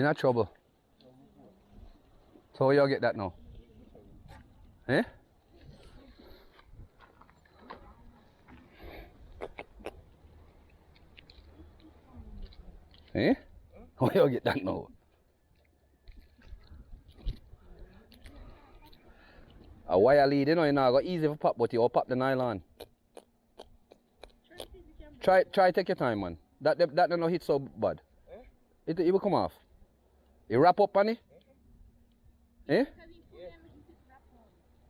in a trouble. So you get that now? Eh? Eh? How you get that now? A wire lead, you know, you know, got easy for pop, but you pop the nylon. Try take your time, man. That don't no hit so bad. It will come off. You wrap up on it? Eh?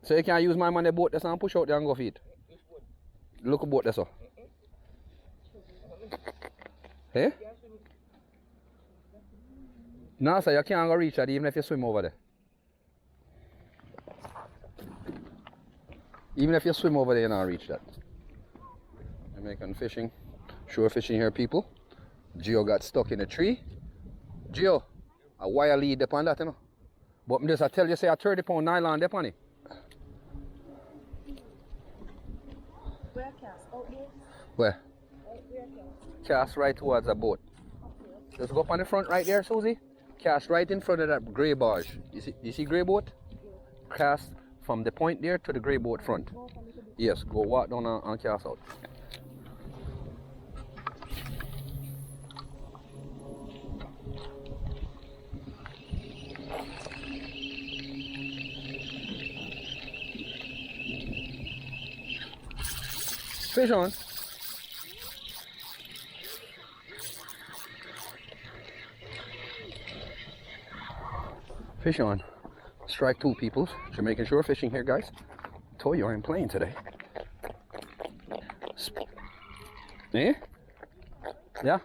So you can use my man the boat that's and push out there and go feet. Look at boat that's so. Eh? No, sir, you can't go reach that even if you swim over there. Even if you swim over there, you can't reach that. Jamaican fishing, shore fishing here, people. Gio got stuck in a tree. Gio, a wire lead upon that, you know. But I just tell you, say a 30-pound nylon upon it. Where cast? Out there? Where? Where cast? Cast right towards the boat. Just go up on the front right there, Susie. Cast right in front of that grey barge. You see grey boat? Cast from the point there to the grey boat front. Yes, go walk down and cast out. Fish on. Fish on. Strike two, people. Jamaican shore fishing here, guys. Told you I ain't playing today. Eh? Yeah?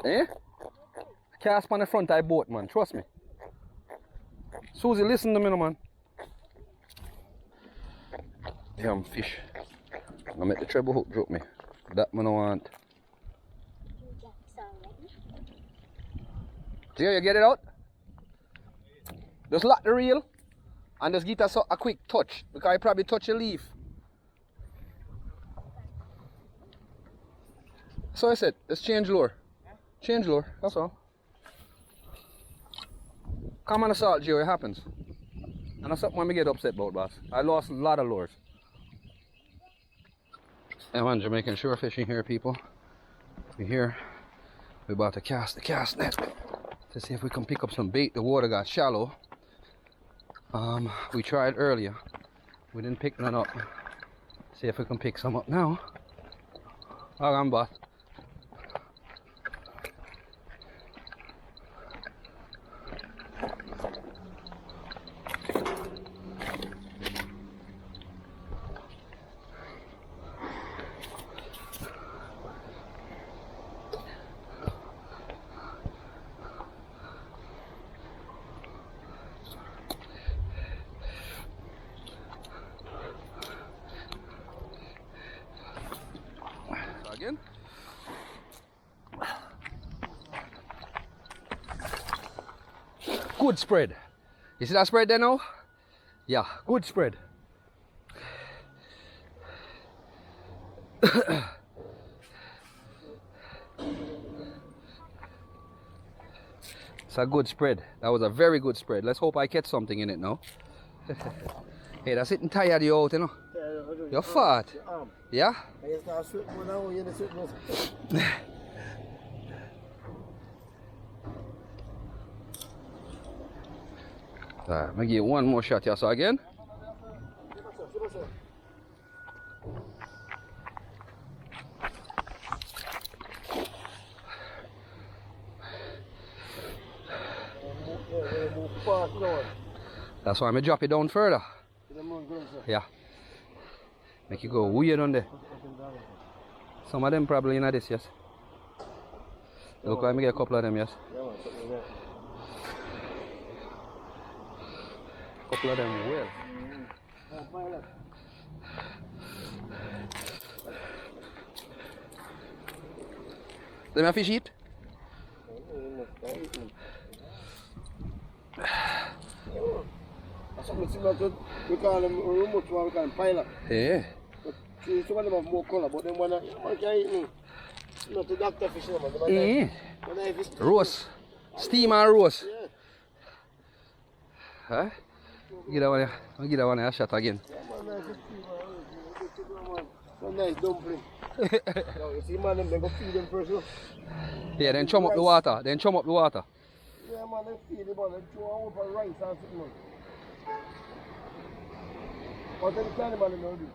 Eh? Cast on the front of the boat, man. Trust me. Susie, listen to me, no, man. Damn fish. I make the treble hook drop me. That man I want. Gio, you get it out? Just lock the reel and just get a quick touch because I probably touch a leaf. So I said, let's change lure. Change lure, that's all. Come on the salt, Gio, it happens. And that's something when we get upset about, boss. I lost a lot of lures. And on Jamaican shore fishing here, people. We're here. We're about to cast the cast net to see if we can pick up some bait. The water got shallow. We tried earlier. We didn't pick none up. See if we can pick some up now. Hold on, boss. Again. Good spread. You see that spread there now? Yeah, good spread. It's a good spread. That was a very good spread. Let's hope I catch something in it now. Hey, that's sitting tired you out, you know. You're fat. Yeah? Let me give one more shot here, so again. That's why I'm gonna drop it down further. Yeah. Make you go weird on there. Some of them probably in this, yes. Look like me get a couple of them, yes. Couple of them will. Let me fish eat. We call them remote one, we call them pilot. Yeah. Some of them have more color, but them one can't eat me. Not the doctor fish, man. Roast. Steam and roast. Yeah. Huh? Give that one a shot again. One nice dumpling. You see, man, them, they go feed them first. Yeah, then chum up the water. Then chum up the water. Yeah, man, they feed them, man. They throw out for rice and something, man. What the kind of man they do?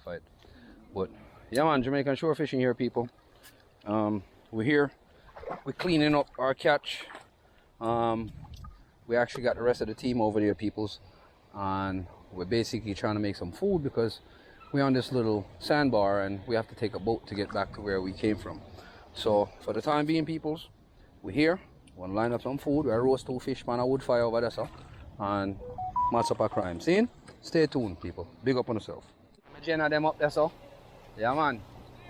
Fight. But yeah, man, Jamaican shore fishing here, people. We're here, we're cleaning up our catch. We actually got the rest of the team over there, peoples, and we're basically trying to make some food because we're on this little sandbar and we have to take a boat to get back to where we came from. So for the time being, peoples, we're here, we want to line up some food. We're roast 2 fish on a wood fire over there, so, and match up a crime scene. Stay tuned, people. Big up on yourself. Jenna them up there, so. Yeah, man.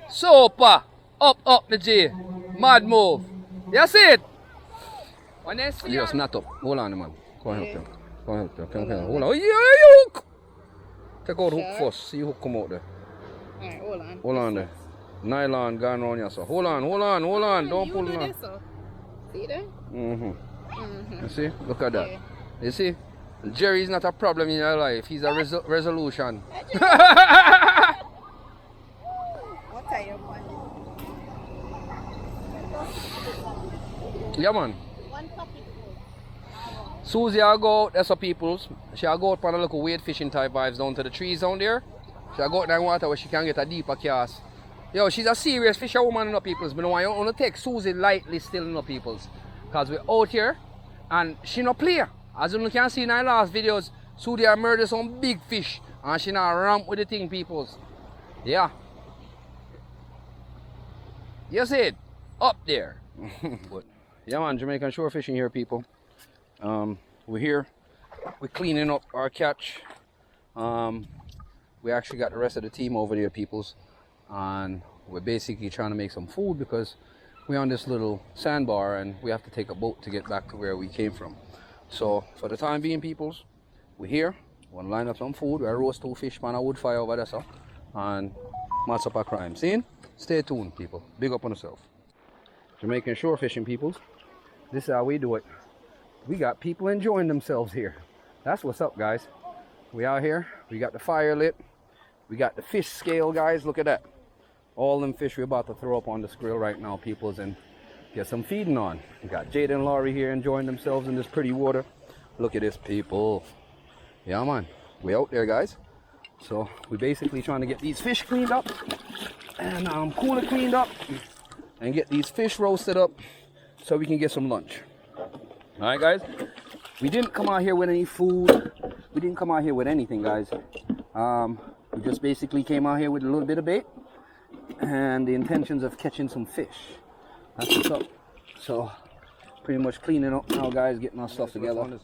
Super! Up, the J. Mad move. You see it? When they see just not up. Hold on, man. Go and help them. Go and help them. Come. Hold on. Yeah, you hook! Take out the hook first. See the hook come out there. Alright, hold on. Hold on there. Nylon gone around here, so. Hold on. Don't pull it now. See there? You see? Look at that. You see? Jerry's not a problem in your life. He's a resolution. What are you want? Yeah, man. One pocket full. Susie, I'll go out. That's her peoples. She'll go out on a little wade fishing type vibes down to the trees down there. She'll go out in the water where she can get a deeper cast. Yo, she's a serious fisherwoman, no peoples. But I don't want to take Susie lightly still, no peoples. Because we're out here and she no play. As you can see in our last videos, Susie murdered some big fish and she not ramp with the thing, peoples. Yeah. You see it? Up there. But, yeah, man, Jamaican shore fishing here, people. We're here, we're cleaning up our catch. We actually got the rest of the team over there, peoples, and we're basically trying to make some food because we're on this little sandbar and we have to take a boat to get back to where we came from. So for the time being, peoples, we're here, we want to line up some food. We're roast 2 fish on a wood fire over there, so, and match up a crime scene. Stay tuned, people. Big up on yourself. Jamaican shore fishing, peoples. This is how we do it. We got people enjoying themselves here. That's what's up, guys. We out here, we got the fire lit, we got the fish scale, guys. Look at that. All them fish we're about to throw up on this grill right now, peoples, and get some feeding on. We got Jade and Laurie here enjoying themselves in this pretty water. Look at this, people. Yeah, man, we out there, guys. So we're basically trying to get these fish cleaned up and cooler cleaned up and get these fish roasted up so we can get some lunch. All right, guys, we didn't come out here with any food. We didn't come out here with anything, guys. We just basically came out here with a little bit of bait and the intentions of catching some fish. That's what's up. So pretty much cleaning up now, guys, getting our stuff together.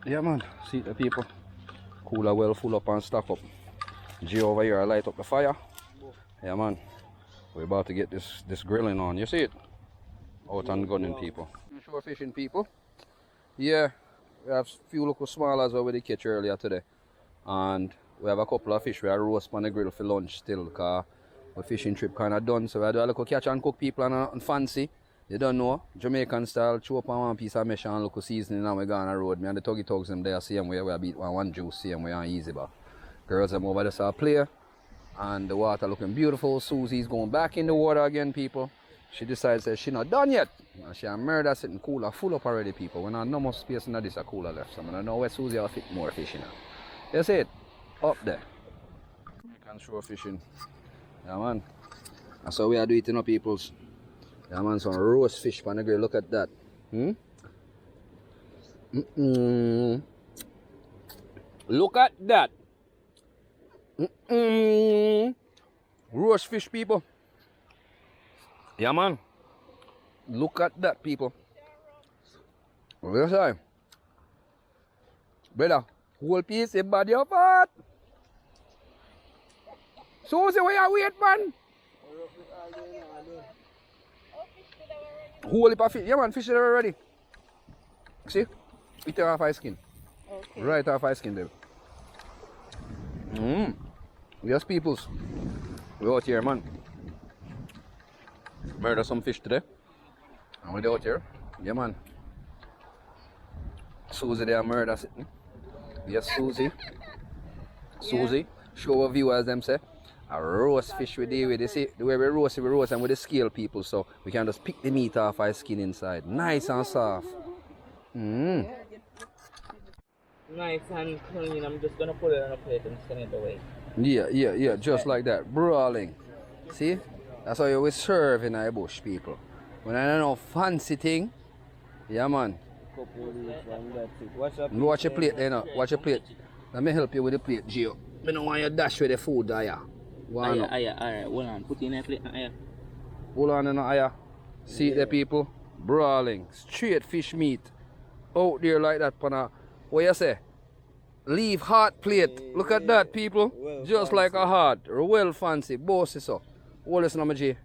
Yeah, man, see the people. Cooler well full up and stock up. G over here, I light up the fire. Yeah, man, we're about to get this grilling on. You see it? Out and gunning, people. Shore fishing, people. Yeah, we have a few local smallers over the catch earlier today. And we have a couple of fish we are roast on the grill for lunch still, because our fishing trip kind of done. So we do a little catch and cook, people, and fancy. You don't know, Jamaican style, chew up on one piece of mesh and local seasoning and we go on the road. Me and the tuggy tugs them there, see them where we beat one juice, see them where on easy bar. Girls them over there saw play and the water looking beautiful. Susie's going back in the water again, people. She decides that she's not done yet. She a murder sitting cooler full up already, people. We not no more space in this cooler left. So I don't know where Susie will fit more fish in. You see it? Up there. Jamaican shore fishing. Yeah, man. That's how we are doing it, you know, peoples. Yeah, man, some roast fish on the grill. Look at that. Look at that. Roast fish, people. Yeah, man. Look at that, people. Yes, I. Brother, whole piece in body of heart. Susie, where you wait, man? Whole heap of fish. Yeah, man, fish are already. See? Eat it off ice skin. Okay. Right off ice skin, there. Yes, peoples. We're out here, man. Murder some fish today. And we're out here. Yeah, man. Susie there murder sitting. Yes, Susie. Susie. Show our viewers them say. A roast fish we deal with. You see, the way we roast and with the scale, people, so we can just pick the meat off our skin inside. Nice and soft. Nice and clean. I'm just gonna put it on a plate and send it away. Yeah, just like that. Brawling. See? That's how you always serve in our bush, people. When I don't know fancy thing, yeah, man. Watch your plate, you know. Watch your plate. Let me help you with the plate, Gio. I don't want you dash with the food, there. Alright, hold on. Put in a plate, Hold on, in the See it there, people? Brawling. Straight fish meat. Out there like that, pana. What you say? Leave hot plate. Look at that, people. Well Just fancy. like a heart. Well fancy. Bossy so. Hold this number G.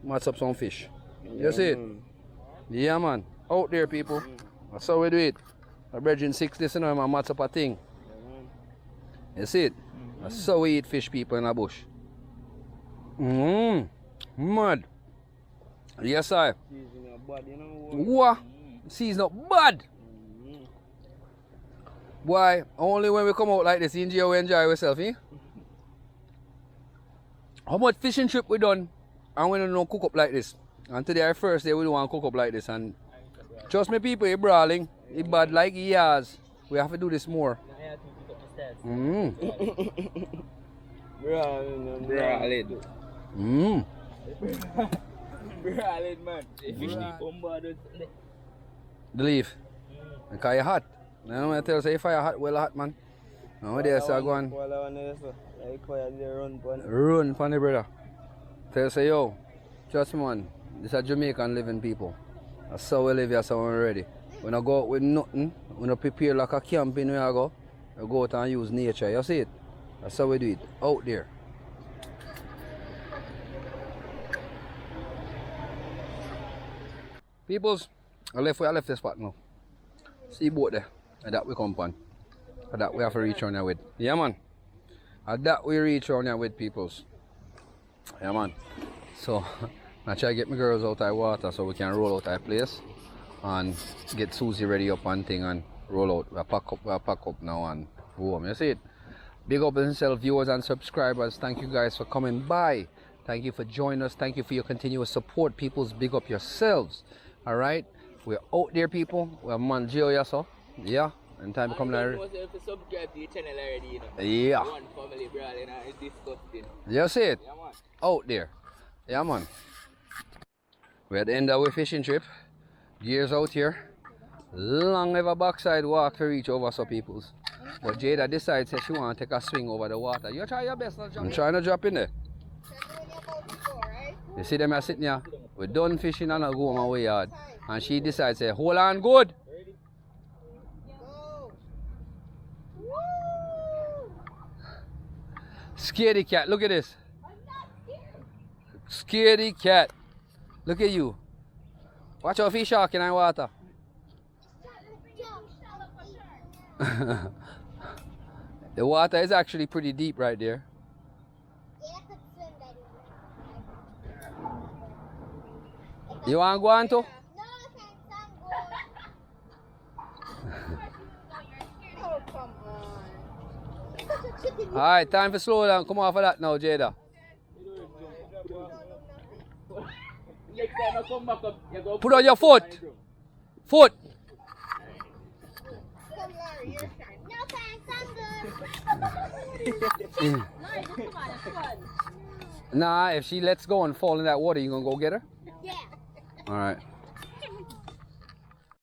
Match up some fish. You see it? Yeah, man. Out there, people. That's how we do it. My brethren 6 this, you know, I match up a thing. You see it? That's how we eat fish, people, in a bush. Mad. Yes, I. What? Season up bad. Why? Only when we come out like this, in jail, we enjoy ourselves, eh? How much fishing trip we done and we don't know cook up like this? And today our first day we don't want to cook up like this, and trust me, people, it's brawling. It's bad like years. We have to do this more. Brawling. Brawling, man. The fish deep on board. The leaf. Because you're hot. You know what I tell you, say fire hot, well hot, man. Now there, so go on. Run, funny brother. Tell you, say, yo, trust me, man. This are Jamaican living people. That's how we live here, so we're ready. When I go out with nothing, when I prepare like a camping where I go out and use nature. You see it? That's how we do it. Out there. Peoples, I left the spot now. See boat there. And that we come on. And that we have to reach on here with. Yeah, man. And that we reach on here with, peoples. Yeah, man. So I try to get my girls out of water so we can roll out our place and get Susie ready up and thing and roll out. We'll pack up now and go home. You see it? Big up yourself, viewers and subscribers. Thank you guys for coming by. Thank you for joining us. Thank you for your continuous support. Peoples, big up yourselves. Alright? We're out there, people. We're Manjio, yeah, so. Yeah. And time to come there. Subscribe to the channel already, you know. Yeah. One family brawling and it's disgusting. You see it? Yeah, man. Out there. Yeah, man. We're at the end of our fishing trip. Gears out here. Long ever backside walk to reach over some peoples. But Jada decides that she want to take a swing over the water. You try your best, not jump. I'm trying to drop in there. You see them here sitting here? We're done fishing and I go on my way yard. And she decides, say, hold on good. Scaredy cat, look at this. Scaredy cat. Look at you. Watch out fish shark in the water. The water is actually pretty deep right there. You want to go on too? Oh, come on. Alright, time for slow down. Come off of that now, Jada. Next time I come back up, you go Put on your foot. Foot. Come, Larry, your turn. No thanks, I'm good. Nah, if she lets go and fall in that water, you gonna go get her? Yeah. Alright.